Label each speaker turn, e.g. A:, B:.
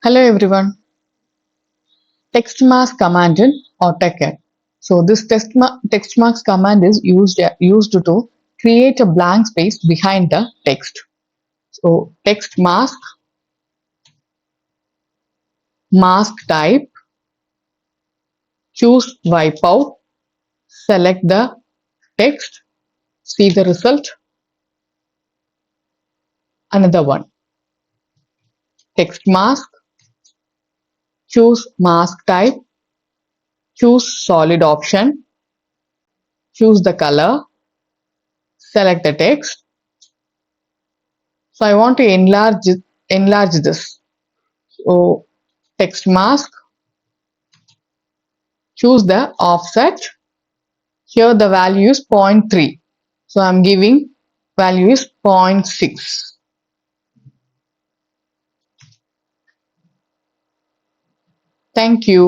A: Hello everyone. Text mask command in AutoCAD. So this text mask command is used to create a blank space behind the text. So text mask, mask type, choose wipeout, select the text, see the result. Another one, text mask, choose mask type, choose solid option, choose the color, select the text. So I want to enlarge this. So text mask, choose the offset. Here the value is 0.3. So I'm giving value is 0.6. Thank you.